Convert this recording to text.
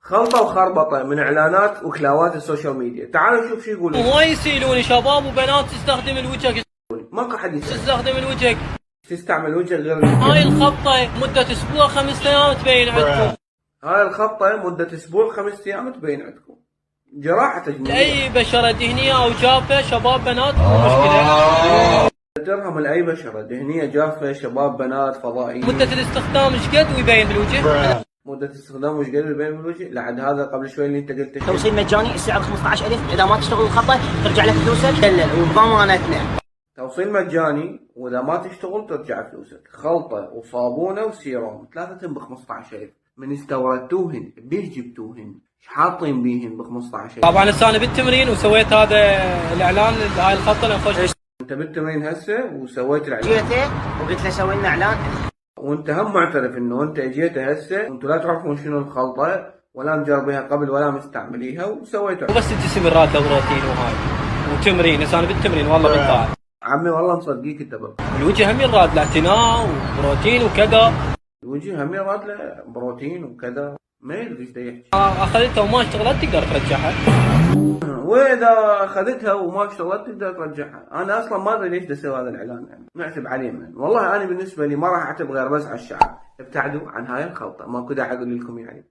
خلطة وخربطة من إعلانات وكلاوات السوشيال ميديا. تعالوا نشوف شو يقولون. وايد يسيلوني شباب وبنات تستخدم الوجه. ماكو حد يسأل. تستخدم الوجه. تستعمل وجه غير هاي الخبطة مدة أسبوع 5 أيام تبين عندكم. هاي الخبطة مدة أسبوع 5 أيام تبين عندكم. جراحة تجميلية. أي بشرة دهنية أو جافة شباب بنات مو مشكلة. درهم لأي بشرة دهنية جافة شباب بنات فضائيين. مدة الاستخدام ايش قد ويبين بالوجه؟ مدة استخدام وش قد يبين بالوجه؟ لعد هذا قبل شوي اللي انت قلته. توصيل مجاني السعر 15000 اذا ما تشتغل الخطه ترجع لك فلوسك وبضمانتنا. توصيل مجاني واذا ما تشتغل ترجع فلوسك. خلطة وصابونة وسيروم ثلاثة ب 15000. من استوردتوهن؟ بيش جبتوهن؟ ايش حاطين بيهن ب 15000؟ طبعا هسه انا بالتمرين وسويت هذا الاعلان هاي الخطه لنخش. انت بالتمرين هسه وسويت الاعلان. جيته وقلت له سوي لنا اعلان. وانت هم معترف انه انت اجيته هسه وانتم لا تعرفون شنو الخلطة ولا مجربيها قبل ولا مستعمليها وسويتها. وبس الجسم الراد له بروتين وهاي وتمرين. هسه انا بالتمرين والله بالطاعه. عمي والله مصدقيك انت بقى. الوجه هم يراد له اعتناء وبروتين وكذا. الوجه هم يراد له بروتين وكذا. ما يدري ايش يحكي. اخذتها وما اشتغلت تقدر ترجعها. واذا اخذتها وما اشتغلت تقدر ترجعها. انا اصلا ما ادري ليش اسوي هذا الاعلان يعني. نعتب عليه من. والله انا بالنسبه لي ما راح اعتب غير بس على الشعب. ابتعدوا عن هاي الخلطه. ماكو داعي اقول لكم يعني.